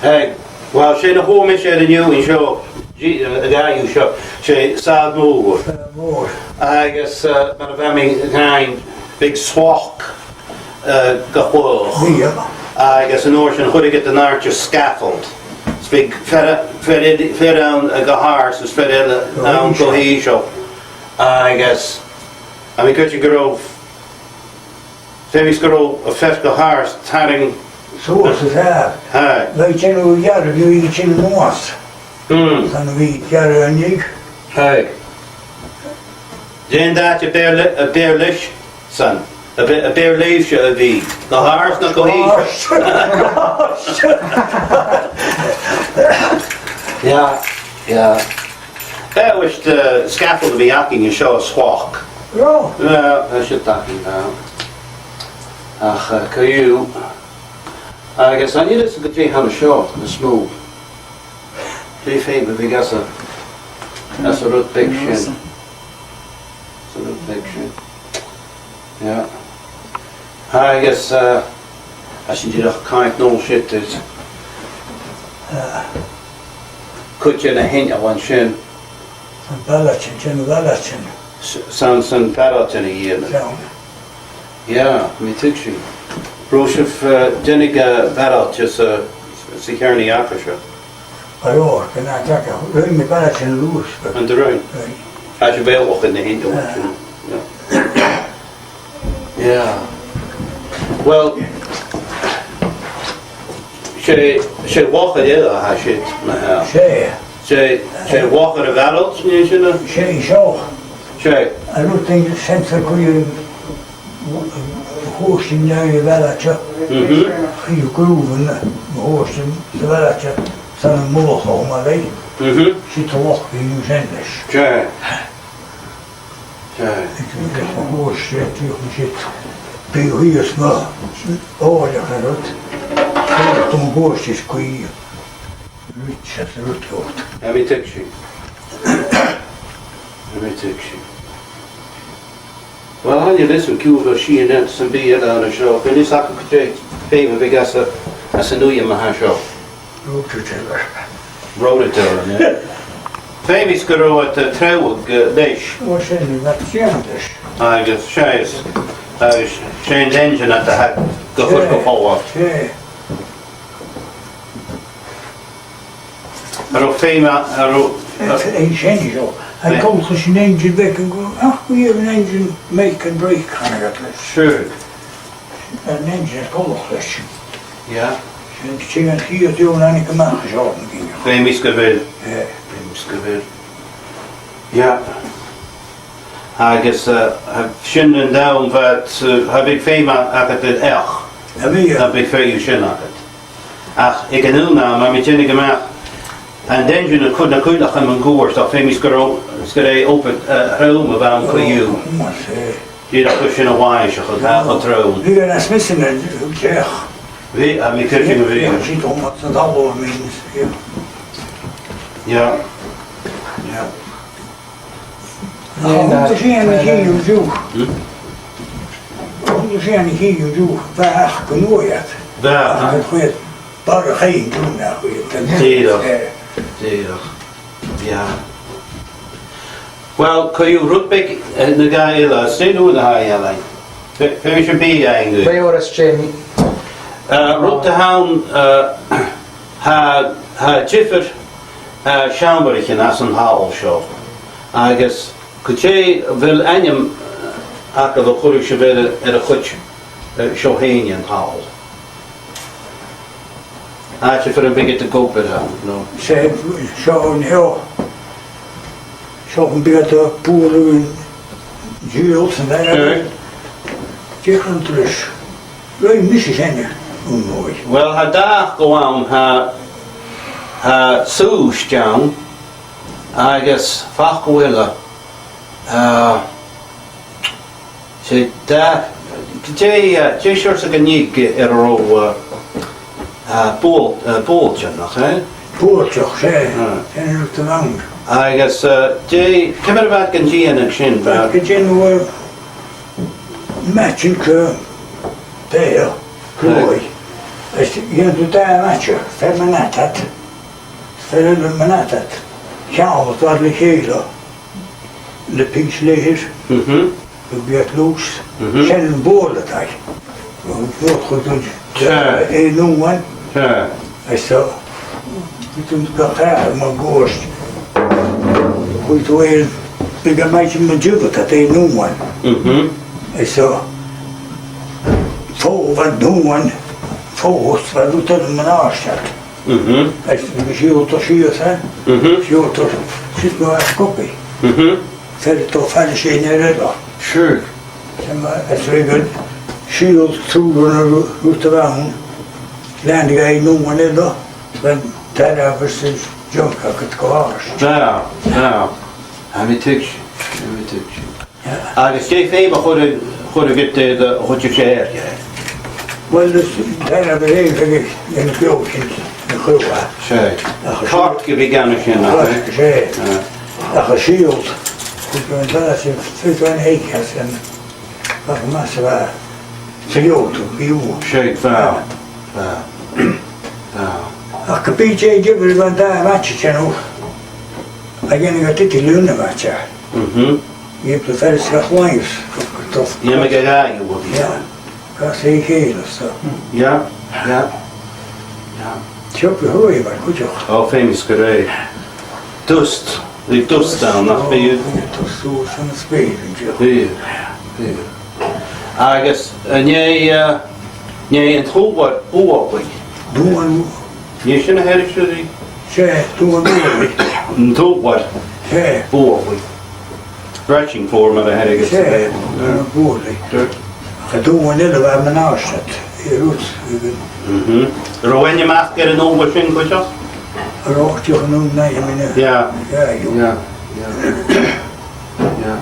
Hey, well, she the home is the new in show. The guy you show. She sad move. I guess but if I mean kind big swalk gahul. I guess an ocean could get the narch scaffold. It's big fed down a gahars is fed down cohesion. I guess I mean could you grow Davis grow a fed gahars taring så här. Vi känner ju gärna vi känner nås. Kan vi göra en ny? Hey. Then that a bear lish son. A bear leaves you a v. The haar's not go eat. Yeah. That was the scaffold to be acting and show a squawk. Ja. I should talking now. Can you I guess I need to get you how to show the smooth. Do you think that that's a root big shin? It's a root big shin. Yeah. I guess I should do a kind no shit is. Could you a hint of one shin? Balachin. Sounds bad in a year. Yeah, me too. Roshif Jeniga Barrel just security officer. Ja, kan jag tacka. Röjn med balachin loose. And the room. I should be able to in the hint of Yeah. Well, she walk it either, has she? She walk it about it, you know? She so. She. I don't think the sense of you hosting now you balachin. You groove and hosting the balachin. Some more home, I think. She talk in New Zealand. She. Big heels maar, oh ja, dat. Toen goostjes kun je rutjes rutgoed. Ja, wie tek je? Well, how you listen to she and that some be on the show. When this I could take favor because as a new year my show. Wrote it there, yeah. Famous girl at the Trewig dish. Wat zijn die wat jenders? I guess change engine at the head. Go forward. Een change zo. Hij komt als een engine weg en go. We have an engine make and break kind of. Sure. Een engine is kollig. Ja. Ik zie het hier doen en ik mag zo. Famous girl. Ja. I guess have shinnen down that have big fema at het erg. Dat big veel shin at het. Ach, ik ken nu nou, maar met jenige gemaakt. En dan je kunt nog een goers dat famous girl skere open home about for you. Je dat kusje een wijsje gaat trouwen. Nu gaan smissen en zeg. Wie, aan mijn kurkje weer. Ja, ziet om wat het al means. Ja. Hoe zijn we hier in zoek? Hoe zijn we hier in zoek? Waar genoeg het? Daar. Het goed. Daar geen doen nou goed. Zeker. Ja. Well, kun je roetbek de guy steen hoe de hij alleen. Finish je be eigenlijk. Bij horas Jamie. Roet de haan ha jiffer Schaumburg in as een haal show. I guess could je wil enem akka de goede willen er goed shohanian haal. Had je voor een beetje te kopen dan? No. Ze zo'n heel zo'n beetje poeren zuurt en daar. Tegen terug. Wij missen zijn er mooi. Well, ha daar gewoon ha soos down. I guess vaak willen. Ze daar. Je shorts een niet pooltje nog, hè? Poortje, zei. En er te lang. I guess je kom er wat kan je en shin Maar ik ken wel matching peel, klooi. Jöntu tämätjö, femmenetet. Femmenetet. Sjaalot var det hela. Det pingsleer. Det bjöd los. Sen bålet här. Är någon. Så. Vi ska här med gårst. Vi tog en. Vi kan mig som en djupt att det är någon. Så. Få vad någon. Få oss vad du tar med avstånd. Vi skjuter sen. Skjuter. Sitt med skopi. För att ta färdig sig ner då. Sure. Sen jag skjuter trogen ut av vagnen. Ländiga i någon då. Men där är precis junkaket kvar. Ja. Vi tycker. Det ska ju vara hur det gett det hur det sker. Well, där är det egentligen en klokhet. En sjua. Sure. Kort ska vi gärna känna. Jag har skilt. Det kan vara så för en Aonghais sen. Vad massa var. Så jag tog ju. Sure. Ja. Jag kan inte ge det var där matchen nu. Jag kan inte till lunna matchen. Jag prefererar Ruairidh. Ja, men det är ju. Ja. Kan se hela så. Ja. Köper höj var kul. Ja, femisk grej. Dust. Det är dust där när vi to så som spel. det. I guess nej en tro vad oavlig. Då han Ni känner här i Sverige. då han En tro vad oavlig. Threshing form av det här är det. Bolig. Då han det var men avsatt. I rot. Ruairidh maskar det något skinn på oss? Rakt jag nog nej men. Ja. Ja. Ja.